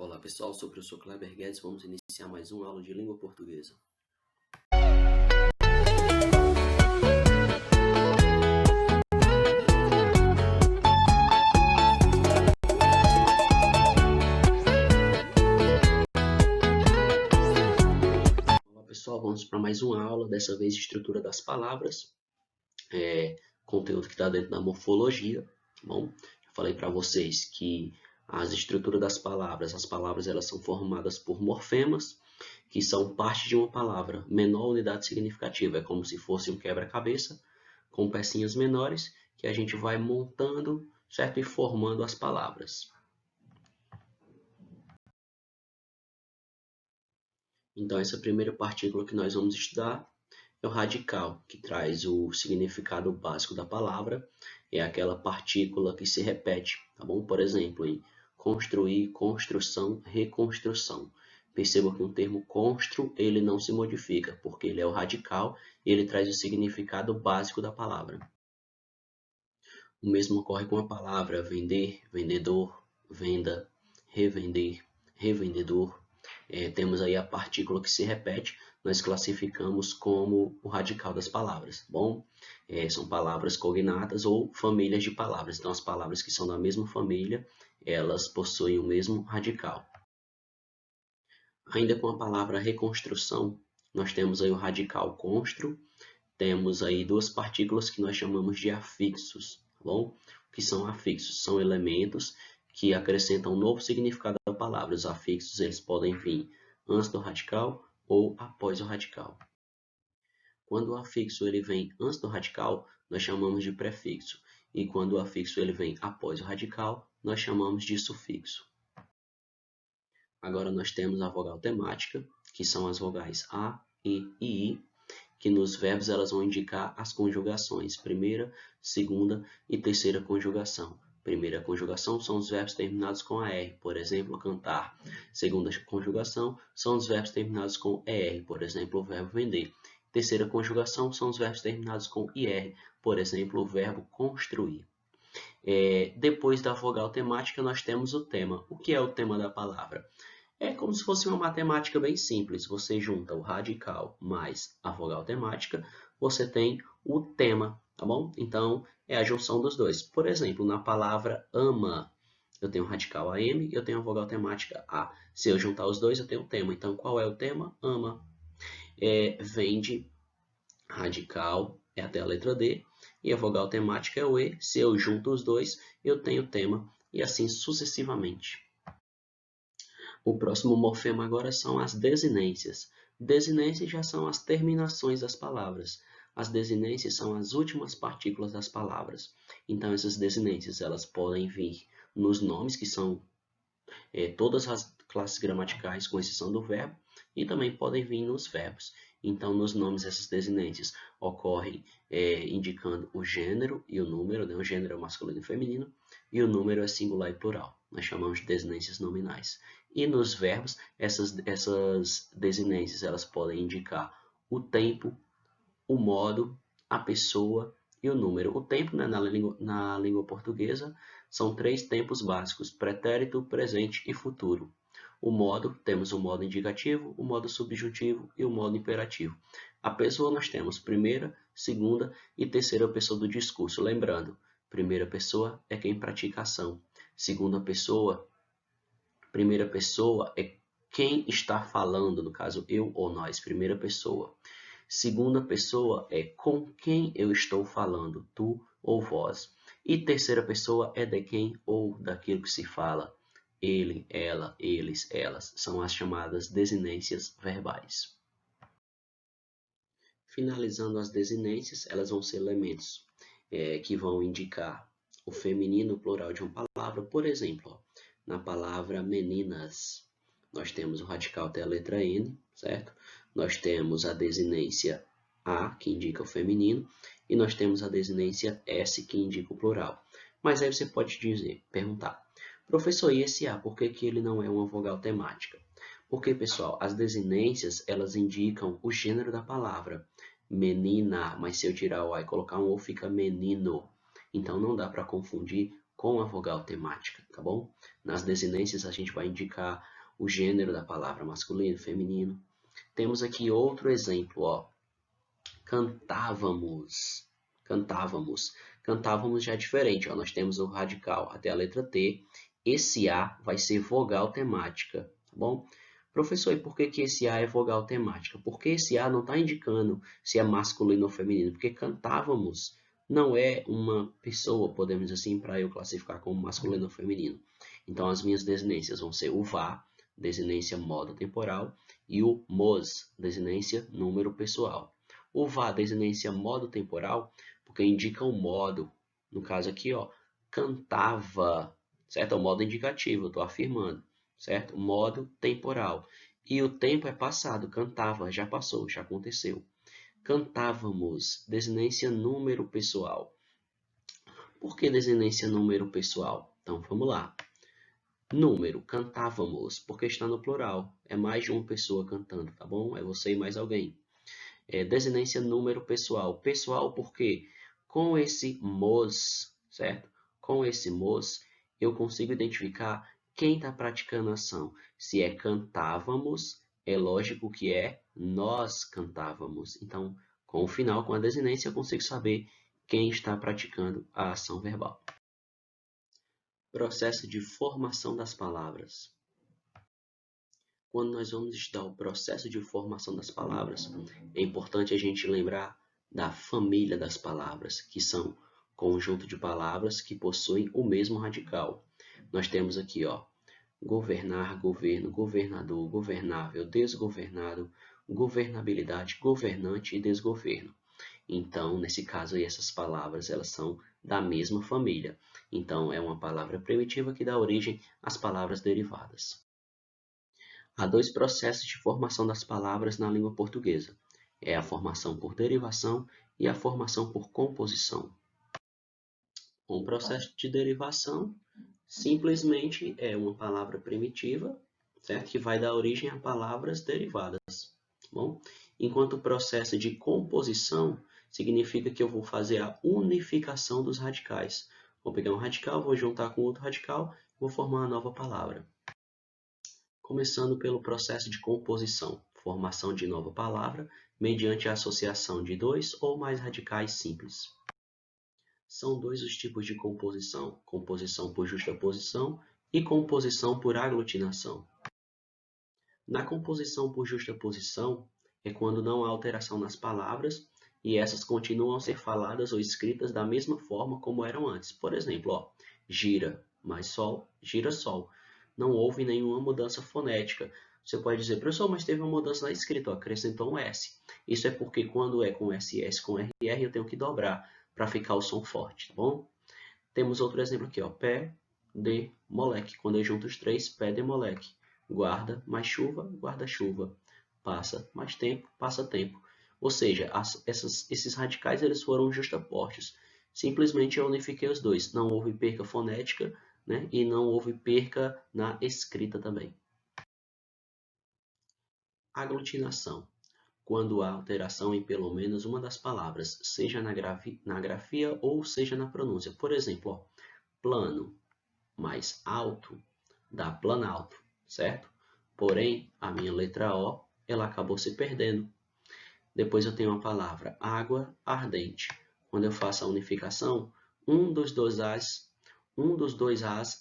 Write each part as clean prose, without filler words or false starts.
Olá pessoal, sou o professor Kleber Guedes, vamos iniciar mais uma aula de língua portuguesa. Olá pessoal, vamos para mais uma aula, dessa vez estrutura das palavras, conteúdo que está dentro da morfologia, tá bom? Já falei para vocês que as estruturas das palavras, as palavras elas são formadas por morfemas, que são parte de uma palavra, menor unidade significativa, é como se fosse um quebra-cabeça, com pecinhas menores, que a gente vai montando, certo? E formando as palavras. Então, essa primeira partícula que nós vamos estudar é o radical, que traz o significado básico da palavra, é aquela partícula que se repete, tá bom? Por exemplo, em construir, construção, reconstrução. Perceba que o termo constru, ele não se modifica, porque ele é o radical e ele traz o significado básico da palavra. O mesmo ocorre com a palavra vender, vendedor, venda, revender, revendedor. Temos aí a partícula que se repete, nós classificamos como o radical das palavras, tá bom? São palavras cognatas ou famílias de palavras. Então, as palavras que são da mesma família, elas possuem o mesmo radical. Ainda com a palavra reconstrução, nós temos aí o radical constro, temos aí duas partículas que nós chamamos de afixos, tá bom? O que são afixos? São elementos que acrescentam um novo significado à palavra. Os afixos eles podem vir antes do radical ou após o radical. Quando o afixo ele vem antes do radical, nós chamamos de prefixo. E quando o afixo ele vem após o radical, nós chamamos de sufixo. Agora nós temos a vogal temática, que são as vogais A, E e I, que nos verbos elas vão indicar as conjugações, primeira, segunda e terceira conjugação. Primeira conjugação são os verbos terminados com AR, por exemplo, cantar. Segunda conjugação são os verbos terminados com ER, por exemplo, o verbo vender. Terceira conjugação são os verbos terminados com IR, por exemplo, o verbo construir. Depois da vogal temática, nós temos o tema. O que é o tema da palavra? É como se fosse uma matemática bem simples. Você junta o radical mais a vogal temática, você tem o tema, tá bom? Então, é a junção dos dois. Por exemplo, na palavra ama, eu tenho o radical AM e eu tenho a vogal temática A. Se eu juntar os dois, eu tenho o tema. Então, qual é o tema? Ama. Vende, radical, é até a letra D, e a vogal temática é o E. Se eu junto os dois, eu tenho o tema, e assim sucessivamente. O próximo morfema agora são as desinências. Desinências já são as terminações das palavras. As desinências são as últimas partículas das palavras. Então, essas desinências elas podem vir nos nomes, que são todas as classes gramaticais, com exceção do verbo, e também podem vir nos verbos. Então, nos nomes, essas desinências ocorrem indicando o gênero e o número, né? O gênero é masculino e feminino, e o número é singular e plural. Nós chamamos de desinências nominais. E nos verbos, essas desinências elas podem indicar o tempo, o modo, a pessoa e o número. O tempo, né, na língua portuguesa, são 3 tempos básicos: pretérito, presente e futuro. O modo, temos o modo indicativo, o modo subjuntivo e o modo imperativo. A pessoa, nós temos primeira, segunda e terceira pessoa do discurso. Lembrando, primeira pessoa é quem pratica a ação. Segunda pessoa, primeira pessoa é quem está falando, no caso eu ou nós, primeira pessoa. Segunda pessoa é com quem eu estou falando, tu ou vós. E terceira pessoa é de quem ou daquilo que se fala. Ele, ela, eles, elas. São as chamadas desinências verbais. Finalizando as desinências, elas vão ser elementos que vão indicar o feminino plural de uma palavra. Por exemplo, na palavra meninas, nós temos o radical até a letra N, certo? Nós temos a desinência A, que indica o feminino, e nós temos a desinência S, que indica o plural. Mas aí você pode perguntar, professor, e esse A, por que ele não é uma vogal temática? Porque, pessoal, as desinências, elas indicam o gênero da palavra. Menina, mas se eu tirar o A e colocar um O, fica menino. Então, não dá para confundir com a vogal temática, tá bom? Nas desinências a gente vai indicar o gênero da palavra masculino, feminino. Temos aqui outro exemplo, ó. Cantávamos. Cantávamos. Cantávamos já é diferente, ó. Nós temos o radical até a letra T. Esse A vai ser vogal temática, tá bom? Professor, e por que esse A é vogal temática? Porque esse A não está indicando se é masculino ou feminino, porque cantávamos não é uma pessoa, podemos dizer assim, para eu classificar como masculino ou feminino. Então, as minhas desinências vão ser o VA, desinência modo temporal, e o MOS, desinência número pessoal. O VA, desinência modo temporal, porque indica o modo. No caso aqui, ó, cantava, certo? É o modo indicativo, eu estou afirmando, certo? Modo temporal. E o tempo é passado, cantava, já passou, já aconteceu. Cantávamos, desinência número pessoal. Por que desinência número pessoal? Então, vamos lá. Número, cantávamos, porque está no plural. É mais de uma pessoa cantando, tá bom? É você e mais alguém. Desinência número pessoal. Pessoal porque com esse mos, certo? Com esse mos, eu consigo identificar quem está praticando a ação. Se é cantávamos, é lógico que é nós cantávamos. Então, com o final, com a desinência, eu consigo saber quem está praticando a ação verbal. Processo de formação das palavras. Quando nós vamos estudar o processo de formação das palavras, é importante a gente lembrar da família das palavras, que são conjunto de palavras que possuem o mesmo radical. Nós temos aqui, ó, governar, governo, governador, governável, desgovernado, governabilidade, governante e desgoverno. Então, nesse caso aí, essas palavras elas são da mesma família. Então, é uma palavra primitiva que dá origem às palavras derivadas. Há dois processos de formação das palavras na língua portuguesa. É a formação por derivação e a formação por composição. Um processo de derivação simplesmente é uma palavra primitiva, certo? Que vai dar origem a palavras derivadas. Bom? Enquanto o processo de composição significa que eu vou fazer a unificação dos radicais. Vou pegar um radical, vou juntar com outro radical, vou formar uma nova palavra. Começando pelo processo de composição, formação de nova palavra, mediante a associação de dois ou mais radicais simples. São dois os tipos de composição, composição por justaposição e composição por aglutinação. Na composição por justaposição, é quando não há alteração nas palavras e essas continuam a ser faladas ou escritas da mesma forma como eram antes. Por exemplo, ó, gira mais sol, girassol. Não houve nenhuma mudança fonética. Você pode dizer, professor, mas teve uma mudança na escrita, ó, acrescentou um S. Isso é porque quando é com SS, com RR, eu tenho que dobrar para ficar o som forte, tá bom? Temos outro exemplo aqui, ó, pé de moleque. Quando eu junto os três, pé de moleque. Guarda mais chuva, guarda-chuva. Passa mais tempo, passa tempo. Ou seja, esses radicais eles foram justapostos. Simplesmente eu unifiquei os dois. Não houve perca fonética, né? E não houve perca na escrita também. Aglutinação. Quando há alteração em pelo menos uma das palavras, seja na grafia ou seja na pronúncia. Por exemplo, ó, plano mais alto dá planalto, certo? Porém, a minha letra O, ela acabou se perdendo. Depois eu tenho a palavra água ardente. Quando eu faço a unificação, um dos dois As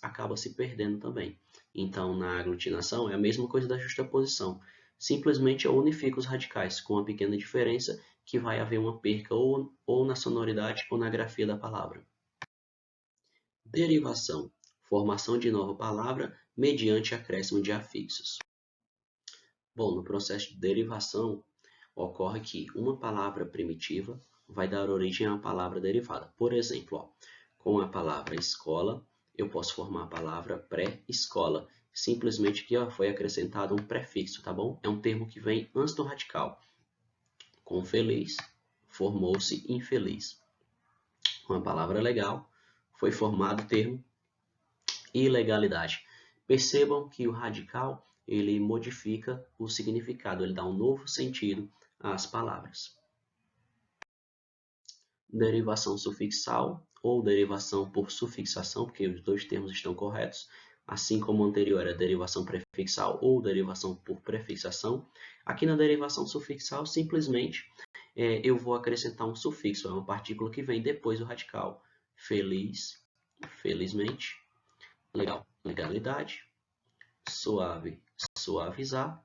acaba se perdendo também. Então, na aglutinação, é a mesma coisa da justaposição. Simplesmente eu unifico os radicais, com uma pequena diferença que vai haver uma perca ou na sonoridade ou na grafia da palavra. Derivação. Formação de nova palavra mediante acréscimo de afixos. Bom, no processo de derivação, ocorre que uma palavra primitiva vai dar origem a uma palavra derivada. Por exemplo, ó, com a palavra escola, eu posso formar a palavra pré-escola. Simplesmente aqui ó, foi acrescentado um prefixo, tá bom? É um termo que vem antes do radical. Com feliz, formou-se infeliz. Uma palavra legal, foi formado o termo ilegalidade. Percebam que o radical ele modifica o significado, ele dá um novo sentido às palavras. Derivação sufixal ou derivação por sufixação, porque os dois termos estão corretos, assim como o anterior era derivação prefixal ou derivação por prefixação. Aqui na derivação sufixal, simplesmente eu vou acrescentar um sufixo, é uma partícula que vem depois do radical. Feliz, felizmente. Legal, legalidade. Suave, suavizar.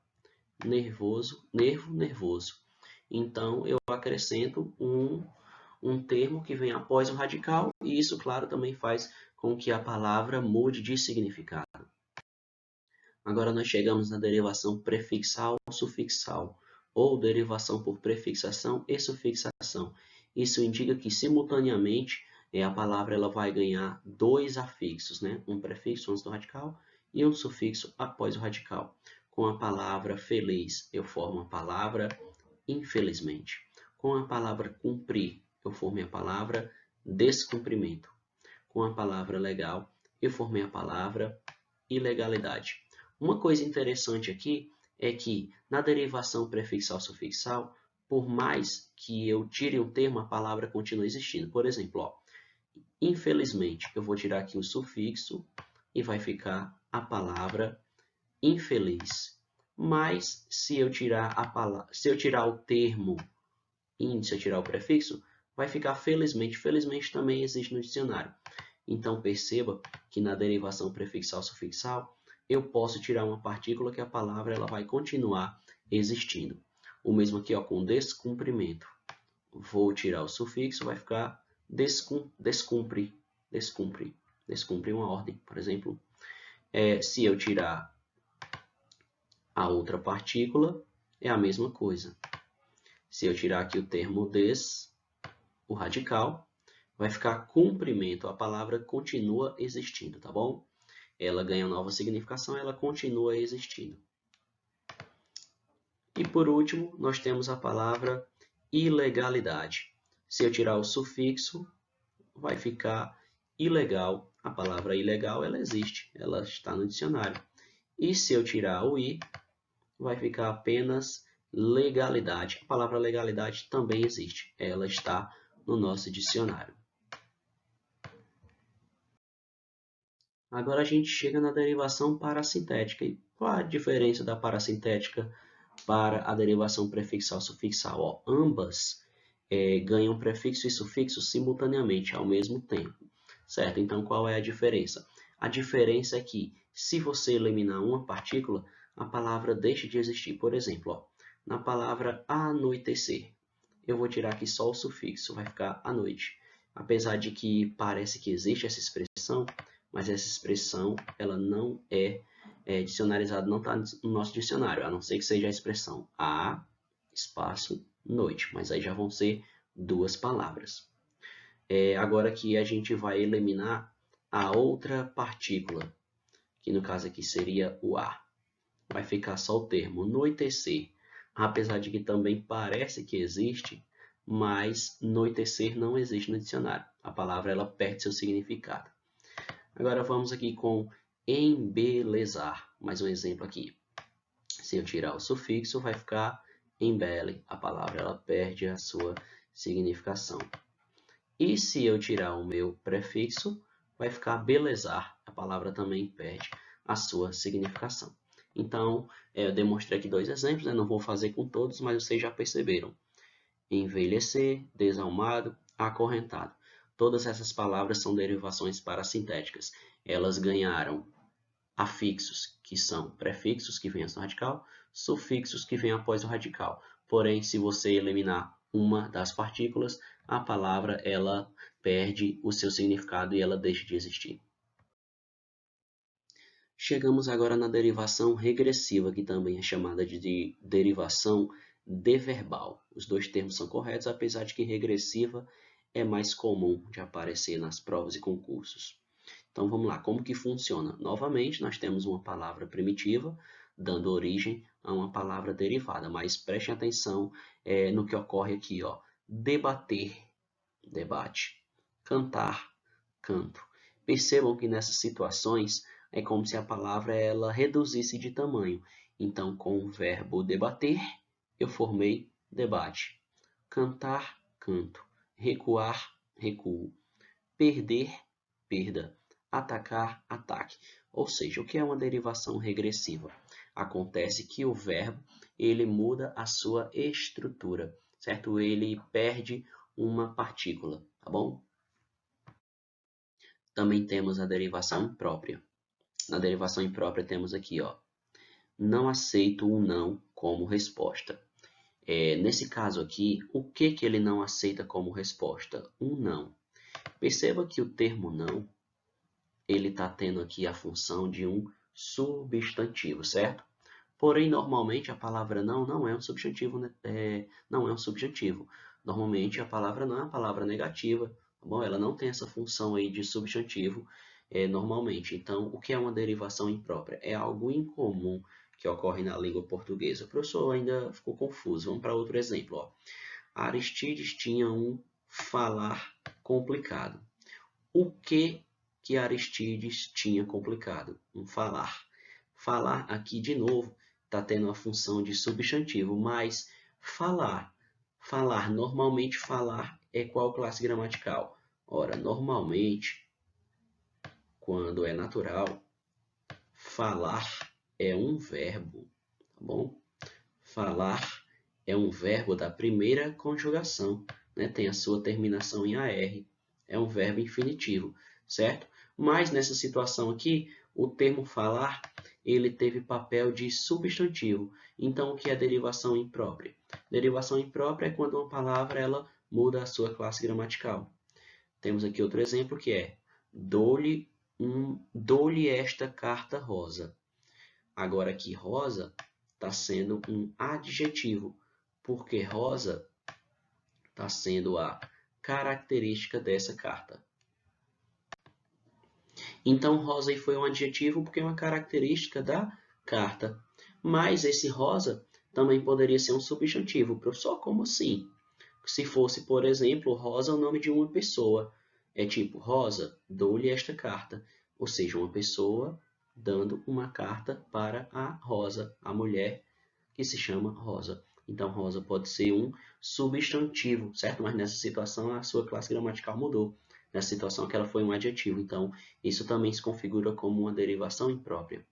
Nervoso, nervo, nervoso. Então, eu acrescento um termo que vem após o radical, e isso, claro, também faz com que a palavra mude de significado. Agora nós chegamos na derivação prefixal ou sufixal, ou derivação por prefixação e sufixação. Isso indica que, simultaneamente, a palavra ela vai ganhar dois afixos, né? Um prefixo antes do radical e um sufixo após o radical. Com a palavra feliz, eu formo a palavra infelizmente. Com a palavra cumprir, eu formei a palavra descumprimento. Com a palavra legal, eu formei a palavra ilegalidade. Uma coisa interessante aqui é que na derivação prefixal-sufixal, por mais que eu tire um termo, a palavra continua existindo. Por exemplo, ó, infelizmente, eu vou tirar aqui o sufixo e vai ficar a palavra infeliz. Mas se eu tirar o termo se eu tirar o prefixo, vai ficar felizmente. Felizmente também existe no dicionário. Então perceba que na derivação prefixal-sufixal eu posso tirar uma partícula que a palavra ela vai continuar existindo. O mesmo aqui ó, com descumprimento. Vou tirar o sufixo, vai ficar descumpre. Descumpre uma ordem, por exemplo. Se eu tirar a outra partícula, é a mesma coisa. Se eu tirar aqui o termo o radical, vai ficar cumprimento. A palavra continua existindo, tá bom? Ela ganha nova significação, ela continua existindo. E por último, nós temos a palavra ilegalidade. Se eu tirar o sufixo, vai ficar ilegal. A palavra ilegal, ela existe, ela está no dicionário. E se eu tirar o i, vai ficar apenas legalidade. A palavra legalidade também existe, ela está no nosso dicionário. Agora a gente chega na derivação parassintética. E qual a diferença da parassintética para a derivação prefixal-sufixal? Ó, ambas ganham prefixo e sufixo simultaneamente, ao mesmo tempo. Certo? Então, qual é a diferença? A diferença é que, se você eliminar uma partícula, a palavra deixa de existir. Por exemplo, ó, na palavra anoitecer, eu vou tirar aqui só o sufixo, vai ficar à noite. Apesar de que parece que existe essa expressão, mas essa expressão ela não dicionarizada, não está no nosso dicionário, a não ser que seja a expressão a espaço noite, mas aí já vão ser duas palavras. Agora que a gente vai eliminar a outra partícula, que no caso aqui seria o a, vai ficar só o termo anoitecer, apesar de que também parece que existe, mas anoitecer não existe no dicionário. A palavra ela perde seu significado. Agora vamos aqui com embelezar. Mais um exemplo aqui. Se eu tirar o sufixo, vai ficar embele. A palavra ela perde a sua significação. E se eu tirar o meu prefixo, vai ficar belezar. A palavra também perde a sua significação. Então, eu demonstrei aqui dois exemplos, né? Não vou fazer com todos, mas vocês já perceberam. Envelhecer, desalmado, acorrentado. Todas essas palavras são derivações parassintéticas. Elas ganharam afixos, que são prefixos, que vêm antes do radical, sufixos, que vêm após o radical. Porém, se você eliminar uma das partículas, a palavra ela perde o seu significado e ela deixa de existir. Chegamos agora na derivação regressiva, que também é chamada de derivação deverbal. Os dois termos são corretos, apesar de que regressiva é mais comum de aparecer nas provas e concursos. Então vamos lá, como que funciona? Novamente, nós temos uma palavra primitiva, dando origem a uma palavra derivada, mas prestem atenção no que ocorre aqui, ó. Debater, debate. Cantar, canto. Percebam que nessas situações é como se a palavra ela reduzisse de tamanho. Então, com o verbo debater, eu formei debate. Cantar, canto. Recuar, recuo. perder, perda, atacar, ataque. Ou seja, o que é uma derivação regressiva? Acontece que o verbo ele muda a sua estrutura, certo? Ele perde uma partícula, tá bom? Também temos a derivação imprópria. Na derivação imprópria temos aqui, ó, não aceito o não como resposta. Nesse caso aqui, o que ele não aceita como resposta? Um não. Perceba que o termo não, ele está tendo aqui a função de um substantivo, certo? Porém, normalmente a palavra não é um substantivo, né? Não é um substantivo. Normalmente a palavra não é uma palavra negativa, tá bom? Ela não tem essa função aí de substantivo, normalmente. Então, o que é uma derivação imprópria? É algo incomum que ocorre na língua portuguesa. O professor ainda ficou confuso. Vamos para outro exemplo, ó. Aristides tinha um falar complicado. O que Aristides tinha complicado? Um falar. Falar aqui de novo está tendo a função de substantivo, mas falar, normalmente falar é qual classe gramatical? Ora, normalmente, quando é natural, falar é um verbo, tá bom? Falar é um verbo da primeira conjugação, né? Tem a sua terminação em AR, é um verbo infinitivo, certo? Mas nessa situação aqui, o termo falar, ele teve papel de substantivo. Então, o que é derivação imprópria? Derivação imprópria é quando uma palavra ela muda a sua classe gramatical. Temos aqui outro exemplo que é dou-lhe esta carta rosa. Agora aqui rosa está sendo um adjetivo, porque rosa está sendo a característica dessa carta. Então, rosa aí foi um adjetivo porque é uma característica da carta. Mas esse rosa também poderia ser um substantivo. Professor, como assim? Se fosse, por exemplo, rosa é o nome de uma pessoa. É tipo, Rosa, dou-lhe esta carta. Ou seja, uma pessoa dando uma carta para a Rosa, a mulher que se chama Rosa. Então, Rosa pode ser um substantivo, certo? Mas nessa situação a sua classe gramatical mudou. Nessa situação que ela foi um adjetivo. Então, isso também se configura como uma derivação imprópria.